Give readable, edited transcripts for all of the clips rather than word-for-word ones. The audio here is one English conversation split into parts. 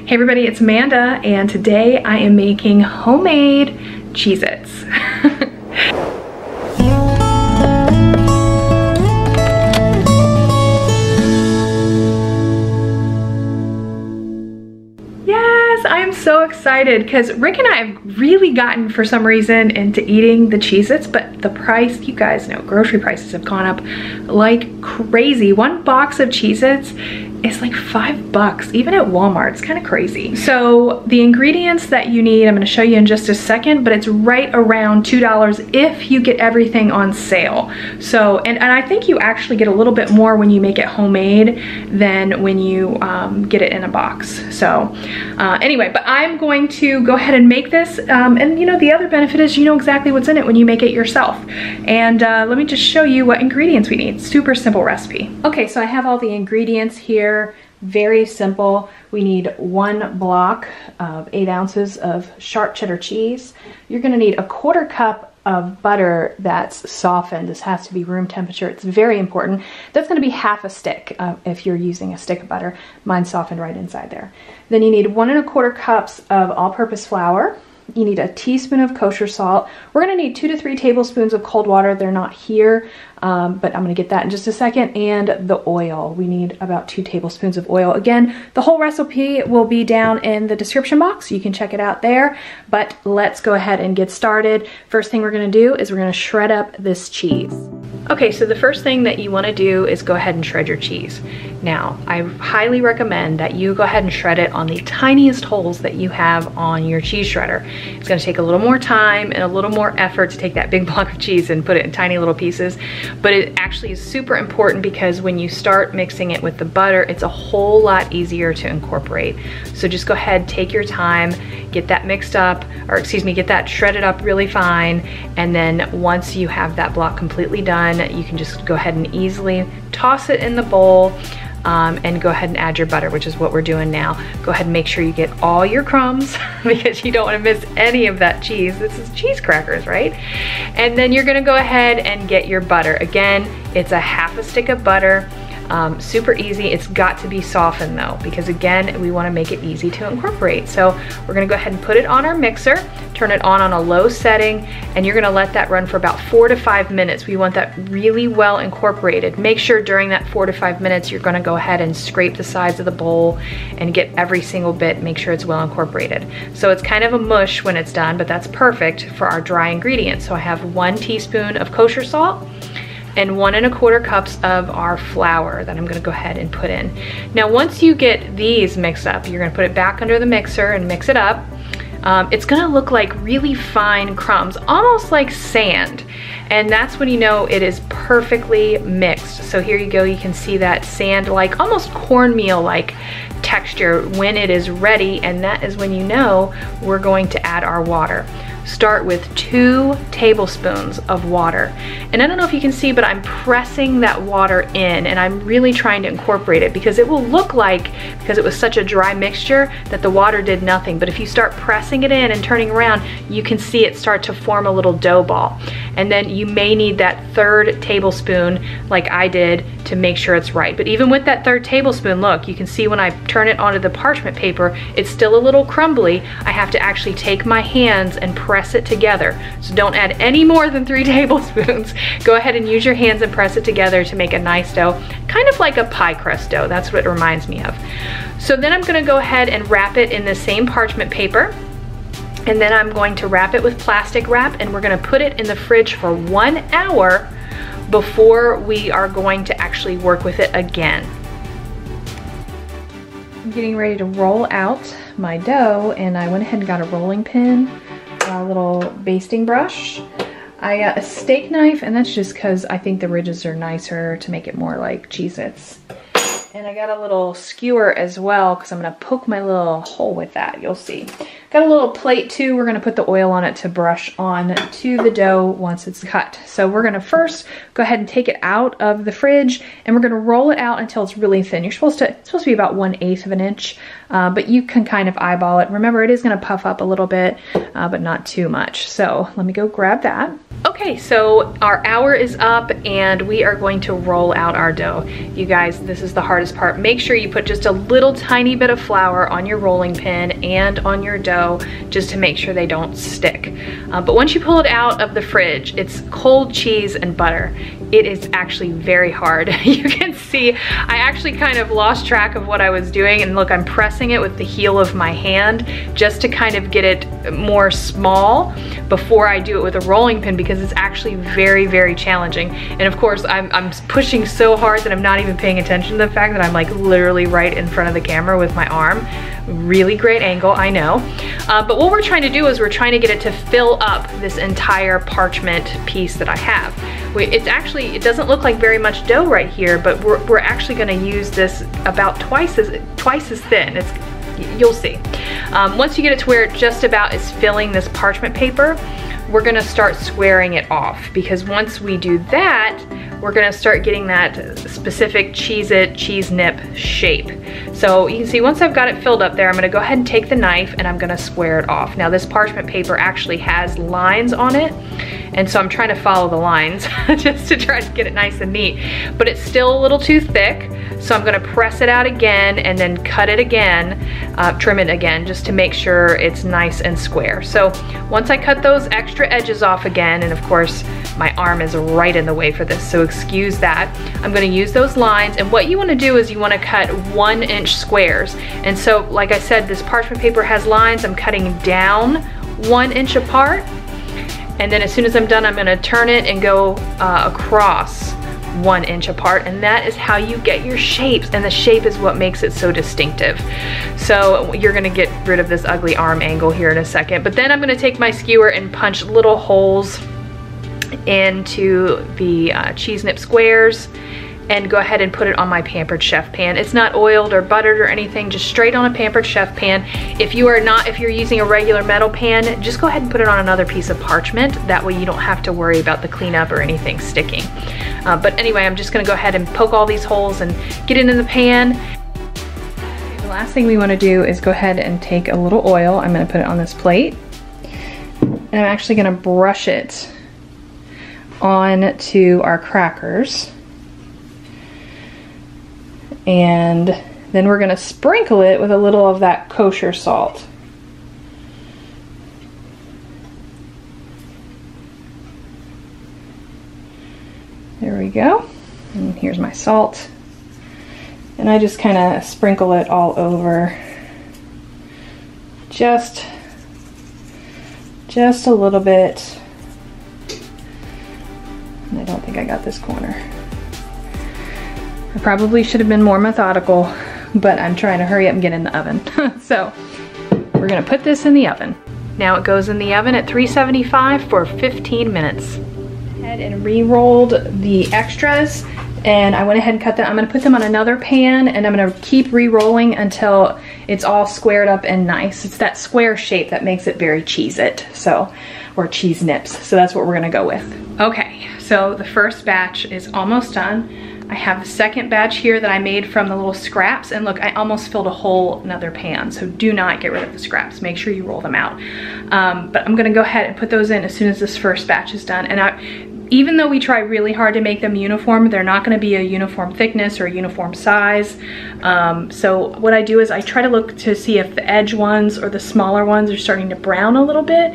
Hey everybody, it's Amanda, and today I am making homemade Cheez-Its. Yes, I am so excited because Rick and I have really gotten, for some reason, into eating the Cheez-Its, but the price, you guys know, grocery prices have gone up like crazy. One box of Cheez-Its is like $5, even at Walmart. It's kind of crazy. So the ingredients that you need, I'm gonna show you in just a second, but it's right around $2 if you get everything on sale. So, and I think you actually get a little bit more when you make it homemade than when you get it in a box. So anyway, but I'm going to go ahead and make this. And you know, the other benefit is you know exactly what's in it when you make it yourself. And let me just show you what ingredients we need. Super simple recipe. Okay, so I have all the ingredients here. Very simple. We need 1 block of 8 ounces of sharp cheddar cheese. You're gonna need 1/4 cup of butter that's softened. This has to be room temperature. It's very important. That's gonna be half a stick if you're using a stick of butter. Mine's softened right inside there. Then you need 1 1/4 cups of all-purpose flour. You need a teaspoon of kosher salt. We're gonna need 2 to 3 tablespoons of cold water. They're not here, but I'm gonna get that in just a second. And the oil, we need about 2 tablespoons of oil. Again, the whole recipe will be down in the description box. You can check it out there, but let's go ahead and get started. First thing we're gonna do is we're gonna shred up this cheese. Okay, so the first thing that you wanna do is go ahead and shred your cheese. Now, I highly recommend that you go ahead and shred it on the tiniest holes that you have on your cheese shredder. It's gonna take a little more time and a little more effort to take that big block of cheese and put it in tiny little pieces, but it actually is super important because when you start mixing it with the butter, it's a whole lot easier to incorporate. So just go ahead, take your time, get that mixed up, or excuse me, get that shredded up really fine, and then once you have that block completely done, you can just go ahead and easily toss it in the bowl. And go ahead and add your butter, which is what we're doing now. Go ahead and make sure you get all your crumbs because you don't want to miss any of that cheese. This is cheese crackers, right? And then you're gonna go ahead and get your butter. Again, it's a half a stick of butter. Super easy. It's got to be softened though, because again, we want to make it easy to incorporate. So we're going to go ahead and put it on our mixer, turn it on a low setting, and you're going to let that run for about 4 to 5 minutes. We want that really well incorporated. Make sure during that 4 to 5 minutes, you're going to go ahead and scrape the sides of the bowl and get every single bit, make sure it's well incorporated. So it's kind of a mush when it's done, but that's perfect for our dry ingredients. So I have 1 teaspoon of kosher salt and 1 1/4 cups of our flour that I'm gonna go ahead and put in. Now, once you get these mixed up, you're gonna put it back under the mixer and mix it up. It's gonna look like really fine crumbs, almost like sand. And that's when you know it is perfectly mixed. So here you go, you can see that sand-like, almost cornmeal-like texture when it is ready, and that is when you know we're going to add our water. Start with 2 tablespoons of water. And I don't know if you can see, but I'm pressing that water in and I'm really trying to incorporate it because it will look like, because it was such a dry mixture, that the water did nothing. But if you start pressing it in and turning around, you can see it start to form a little dough ball. And then you may need that 3rd tablespoon like I did to make sure it's right. But even with that 3rd tablespoon, look, you can see when I turn it onto the parchment paper, it's still a little crumbly. I have to actually take my hands and press it together. So don't add any more than 3 tablespoons. Go ahead and use your hands and press it together to make a nice dough, kind of like a pie crust dough. That's what it reminds me of. So then I'm gonna go ahead and wrap it in the same parchment paper. And then I'm going to wrap it with plastic wrap, and we're gonna put it in the fridge for 1 hour before we are going to actually work with it again. I'm getting ready to roll out my dough, and I went ahead and got a rolling pin, a little basting brush. I got a steak knife, and that's just because I think the ridges are nicer to make it more like Cheez-Its. And I got a little skewer as well because I'm gonna poke my little hole with that, you'll see. Got a little plate too. We're gonna put the oil on it to brush on to the dough once it's cut. So we're gonna first go ahead and take it out of the fridge, and we're gonna roll it out until it's really thin. It's supposed to be about 1/8 of an inch, but you can kind of eyeball it. Remember, it is gonna puff up a little bit, but not too much. So let me go grab that. Okay. Okay, so our hour is up and we are going to roll out our dough. You guys, this is the hardest part. Make sure you put just a little tiny bit of flour on your rolling pin and on your dough just to make sure they don't stick. But once you pull it out of the fridge, it's cold cheese and butter. It is actually very hard. You can see I actually kind of lost track of what I was doing, and look, I'm pressing it with the heel of my hand just to kind of get it more small before I do it with a rolling pin, because it's actually very, very challenging. And of course, I'm pushing so hard that I'm not even paying attention to the fact that I'm like literally right in front of the camera with my arm. Really great angle, I know. But what we're trying to do is we're trying to get it to fill up this entire parchment piece that I have. It doesn't look like very much dough right here, but we're actually gonna use this about twice as thin. You'll see. Once you get it to where it just about is filling this parchment paper, we're gonna start squaring it off, because once we do that, we're gonna start getting that specific Cheez-It cheese nip shape. So you can see once I've got it filled up there, I'm gonna go ahead and take the knife and I'm gonna square it off. Now this parchment paper actually has lines on it, and so I'm trying to follow the lines just to try to get it nice and neat. But it's still a little too thick, so I'm gonna press it out again and then cut it again, trim it again, just to make sure it's nice and square. So once I cut those extra edges off again, and of course my arm is right in the way for this, so excuse that, I'm gonna use those lines, and what you wanna do is you wanna cut 1-inch squares. And so like I said, this parchment paper has lines. I'm cutting down 1 inch apart, and then as soon as I'm done, I'm gonna turn it and go across 1 inch apart, and that is how you get your shapes, and the shape is what makes it so distinctive. So you're gonna get rid of this ugly arm angle here in a second, but then I'm gonna take my skewer and punch little holes into the cheese nip squares and go ahead and put it on my Pampered Chef pan. It's not oiled or buttered or anything, just straight on a Pampered Chef pan. If you're using a regular metal pan, just go ahead and put it on another piece of parchment. That way you don't have to worry about the cleanup or anything sticking. But anyway, I'm just gonna go ahead and poke all these holes and get it in the pan. The last thing we wanna do is go ahead and take a little oil. I'm gonna put it on this plate, and I'm actually gonna brush it onto our crackers. And then we're gonna sprinkle it with a little of that kosher salt. There we go. And here's my salt. And I just kind of sprinkle it all over. Just a little bit. And I don't think I got this corner. I probably should have been more methodical, but I'm trying to hurry up and get in the oven. So we're gonna put this in the oven. Now it goes in the oven at 375 for 15 minutes. Ahead and re-rolled the extras, and I went ahead and cut them. I'm gonna put them on another pan, and I'm gonna keep re-rolling until it's all squared up and nice. It's that square shape that makes it very Cheez-It, so, or cheese nips. So that's what we're gonna go with. Okay, so the first batch is almost done. I have the second batch here that I made from the little scraps, and look, I almost filled a whole another pan, so do not get rid of the scraps. Make sure you roll them out. But I'm gonna go ahead and put those in as soon as this first batch is done. And even though we try really hard to make them uniform, they're not gonna be a uniform thickness or a uniform size. So what I do is I try to look to see if the edge ones or the smaller ones are starting to brown a little bit,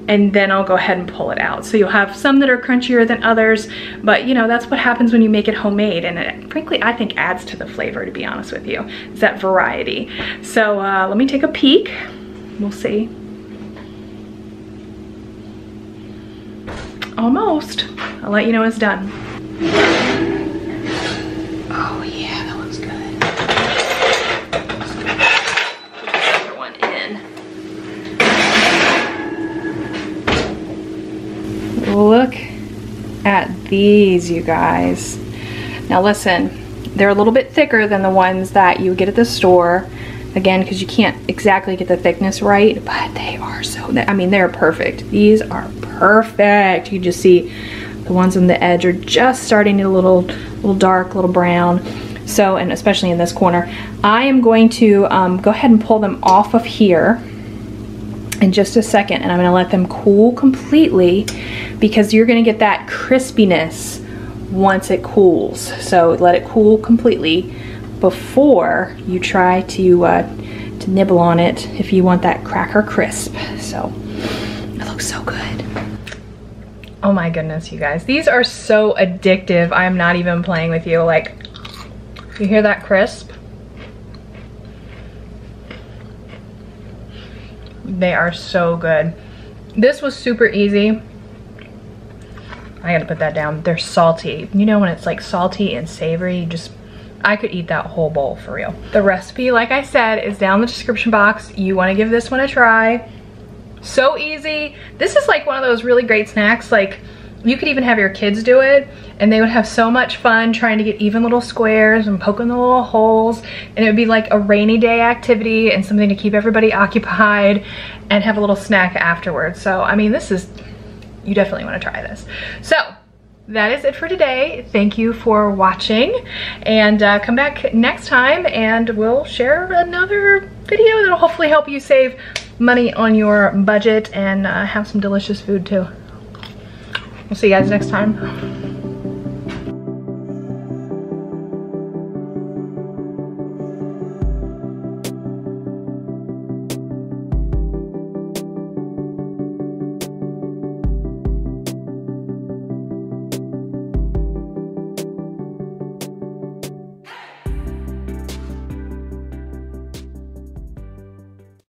and then I'll go ahead and pull it out. So you'll have some that are crunchier than others, but you know, that's what happens when you make it homemade, and it, frankly, I think adds to the flavor, to be honest with you. It's that variety. So let me take a peek. We'll see. Almost. I'll let you know when it's done. Oh yeah, that looks good. Put the other one in. Look at these, you guys. Now listen, they're a little bit thicker than the ones that you get at the store. Again, because you can't exactly get the thickness right, but they are so, I mean, they're perfect. These are perfect. You just see the ones on the edge are just starting to a little dark, a little brown. So, and especially in this corner, I am going to go ahead and pull them off of here. in just a second, and I'm gonna let them cool completely because you're gonna get that crispiness once it cools. So let it cool completely before you try to nibble on it if you want that cracker crisp. So it looks so good. Oh my goodness, you guys. These are so addictive. I'm not even playing with you. Like, you hear that crisp? They are so good. This was super easy. I gotta put that down. They're salty. You know when it's like salty and savory, you just, I could eat that whole bowl for real. The recipe, like I said, is down in the description box. You wanna give this one a try. So easy. This is like one of those really great snacks. Like, you could even have your kids do it and they would have so much fun trying to get even little squares and poking the little holes, and it would be like a rainy day activity and something to keep everybody occupied and have a little snack afterwards. So I mean, this is, you definitely want to try this. So that is it for today. Thank you for watching, and come back next time and we'll share another video that'll hopefully help you save money on your budget and have some delicious food too. We'll see you guys next time.